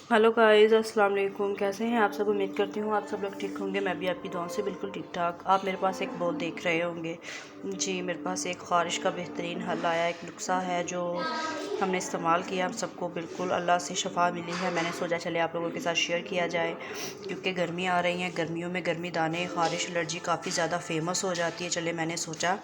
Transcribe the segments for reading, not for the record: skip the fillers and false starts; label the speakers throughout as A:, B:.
A: Hello guys, अस्सलाम वालेकुम। कैसे हैं आप सब? उम्मीद करती हूँ आप सब लोग ठीक होंगे। मैं भी आपकी दुआओं से बिल्कुल ठीक ठाक। आप मेरे पास एक बॉल देख रहे होंगे जी। मेरे पास एक ख़ारिश का बेहतरीन हल आया, एक नुस्खा है जो हमने इस्तेमाल किया, हम सबको बिल्कुल अल्लाह से शफा मिली है। मैंने सोचा चले आप लोगों के साथ शेयर किया जाए, क्योंकि गर्मी आ रही हैं, गर्मियों में गर्मी दाने, ख़ारिश, एलर्जी काफ़ी ज़्यादा फेमस हो जाती है। चले मैंने सोचा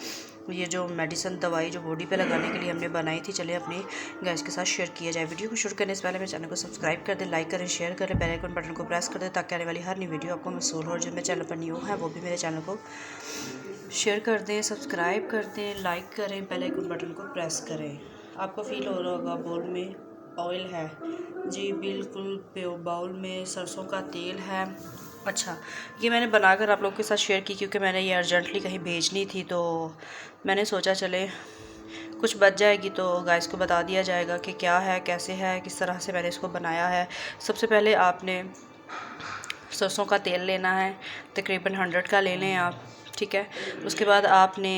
A: ये जो मेडिसिन दवाई जो बॉडी पे लगाने के लिए हमने बनाई थी, चले अपने गैस के साथ शेयर किया जाए। वीडियो को शुरू करने से पहले मेरे चैनल को सब्सक्राइब कर दें, लाइक करें, शेयर करें, बेल आइकन बटन को प्रेस कर दें ताकि आने वाली हर नई वीडियो आपको मसूल हो। जो मेरे चैनल पर न्यू है वो भी मेरे चैनल को शेयर कर दें, सब्सक्राइब कर दें, लाइक करें, बेल आइकन बटन को प्रेस करें। आपको फील हो रहा होगा बाउल में ऑयल है जी, बिल्कुल बाउल में सरसों का तेल है। अच्छा, ये मैंने बनाकर आप लोगों के साथ शेयर की क्योंकि मैंने ये अर्जेंटली कहीं भेजनी थी, तो मैंने सोचा चले कुछ बच जाएगी तो गाइस को बता दिया जाएगा कि क्या है, कैसे है, किस तरह से मैंने इसको बनाया है। सबसे पहले आपने सरसों का तेल लेना है, तकरीबन 100 का ले लें आप, ठीक है। उसके बाद आपने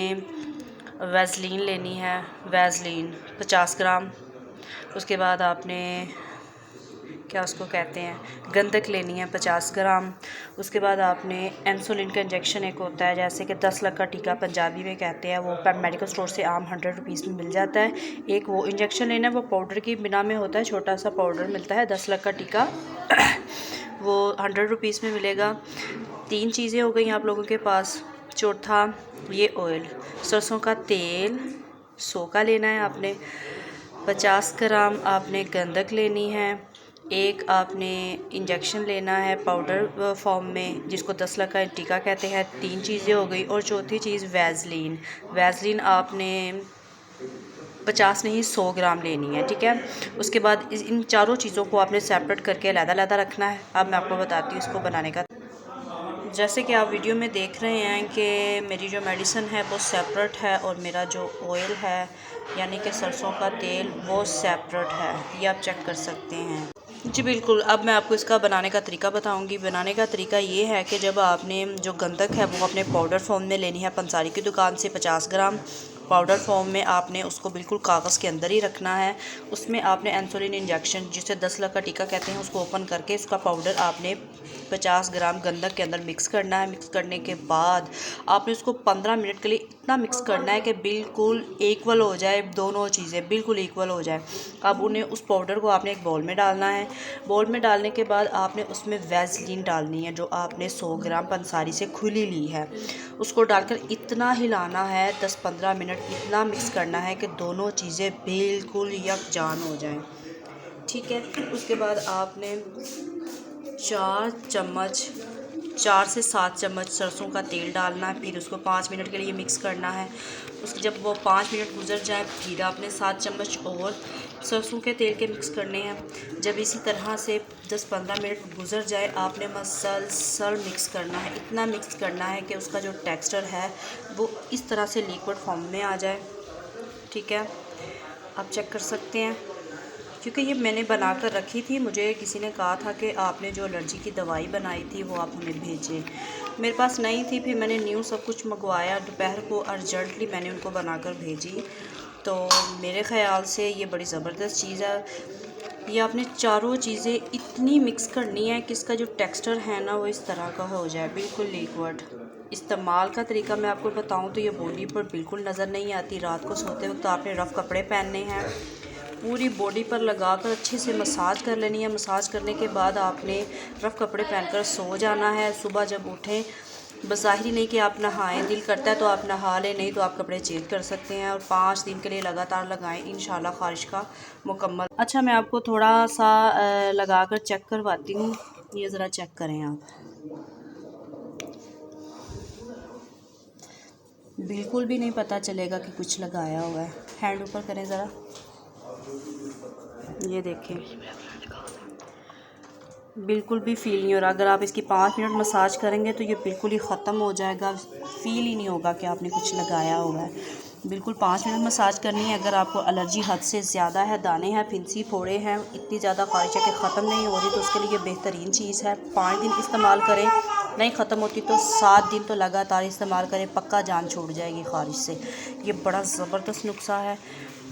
A: वैसलीन लेनी है, वैसलीन 50 ग्राम। उसके बाद आपने क्या उसको कहते हैं, गंधक लेनी है 50 ग्राम। उसके बाद आपने इंसुलिन का इंजेक्शन एक होता है, जैसे कि 10 लाख का टीका पंजाबी में कहते हैं, वो मेडिकल स्टोर से आम 100 रुपीज़ में मिल जाता है। एक वो इंजेक्शन लेना है, वो पाउडर की बिना में होता है, छोटा सा पाउडर मिलता है। 10 लाख का टीका वो 100 रुपीज़ में मिलेगा। 3 चीज़ें हो गई आप लोगों के पास। चौथा ये ऑयल, सरसों का तेल 100 का लेना है आपने। 50 ग्राम आपने गंधक लेनी है। एक आपने इंजेक्शन लेना है पाउडर फॉर्म में, जिसको 10 लाख का टीका कहते हैं। 3 चीज़ें हो गई। और चौथी चीज़ वैसलीन, वैसलीन आपने 50 नहीं 100 ग्राम लेनी है, ठीक है। उसके बाद इन चारों चीज़ों को आपने सेपरेट करके अलग-अलग रखना है। अब मैं आपको बताती हूँ इसको बनाने का। जैसे कि आप वीडियो में देख रहे हैं कि मेरी जो मेडिसिन है वो सेपरेट है और मेरा जो ऑयल है यानी कि सरसों का तेल वो सेपरेट है, ये आप चेक कर सकते हैं जी। बिल्कुल, अब मैं आपको इसका बनाने का तरीका बताऊंगी। बनाने का तरीका ये है कि जब आपने जो गंधक है वो अपने पाउडर फॉर्म में लेनी है पंसारी की दुकान से 50 ग्राम पाउडर फॉर्म में। आपने उसको बिल्कुल कागज़ के अंदर ही रखना है। उसमें आपने इंसुलिन इंजेक्शन, जिसे 10 लाख का टीका कहते हैं, उसको ओपन करके इसका पाउडर आपने 50 ग्राम गंधक के अंदर मिक्स करना है। मिक्स करने के बाद आपने उसको 15 मिनट के लिए इतना मिक्स करना है कि बिल्कुल इक्वल हो जाए, दोनों चीज़ें बिल्कुल इक्वल हो जाए। अब उन्हें उस पाउडर को आपने एक बाउल में डालना है। बाउल में डालने के बाद आपने उसमें वैसलीन डालनी है, जो आपने 100 ग्राम पंसारी से खुली ली है। उसको डालकर इतना हिलाना है 10-15 मिनट, इतना मिक्स करना है कि दोनों चीज़ें बिल्कुल यकजान हो जाएं, ठीक है। उसके बाद आपने 4 से 7 चम्मच सरसों का तेल डालना है। फिर उसको 5 मिनट के लिए मिक्स करना है। उसके जब वो 5 मिनट गुजर जाए फिर आपने 7 चम्मच और सरसों के तेल के मिक्स करने हैं। जब इसी तरह से 10-15 मिनट गुजर जाए आपने मसलसल मिक्स करना है। इतना मिक्स करना है कि उसका जो टेक्सचर है वो इस तरह से लिक्विड फॉर्म में आ जाए, ठीक है। आप चेक कर सकते हैं, क्योंकि ये मैंने बना कर रखी थी। मुझे किसी ने कहा था कि आपने जो एलर्जी की दवाई बनाई थी वो आप हमें भेजें। मेरे पास नहीं थी, फिर मैंने न्यू सब कुछ मंगवाया। दोपहर को अर्जेंटली मैंने उनको बनाकर भेजी। तो मेरे ख़्याल से ये बड़ी ज़बरदस्त चीज़ है। ये आपने चारों चीज़ें इतनी मिक्स करनी है कि इसका जो टेक्सचर है ना वो इस तरह का हो जाए, बिल्कुल लिक्विड। इस्तेमाल का तरीका मैं आपको बताऊं तो ये बॉडी पर बिल्कुल नज़र नहीं आती। रात को सोते वक्त आपने रफ़ कपड़े पहनने हैं, पूरी बॉडी पर लगाकर अच्छे से मसाज कर लेनी है। मसाज करने के बाद आपने रफ़ कपड़े पहनकर सो जाना है। सुबह जब उठें, बज़ाहिर नहीं कि आप नहाएं, दिल करता है तो आप नहा लें, नहीं तो आप कपड़े चेंज कर सकते हैं। और 5 दिन के लिए लगातार लगाएं, इंशाल्लाह ख़ारिश का मुकम्मल। अच्छा, मैं आपको थोड़ा सा लगा कर चेक करवाती हूँ, ये ज़रा चेक करें आप। बिल्कुल भी नहीं पता चलेगा कि कुछ लगाया हुआ है। हैंड ऊपर करें ज़रा, ये देखें, बिल्कुल भी फ़ील नहीं हो रहा। अगर आप इसकी 5 मिनट मसाज करेंगे तो ये बिल्कुल ही ख़त्म हो जाएगा, फ़ील ही नहीं होगा कि आपने कुछ लगाया हुआ है। बिल्कुल 5 मिनट मसाज करनी है। अगर आपको एलर्जी हद से ज़्यादा है, दाने हैं, फिंसी फोड़े हैं, इतनी ज़्यादा ख़ारिश है कि ख़त्म नहीं हो रही, तो उसके लिए ये बेहतरीन चीज़ है। 5 दिन इस्तेमाल करें, नहीं ख़त्म होती तो 7 दिन तो लगातार इस्तेमाल करें, पक्का जान छूट जाएगी ख़ारिश से। ये बड़ा ज़बरदस्त नुस्खा है।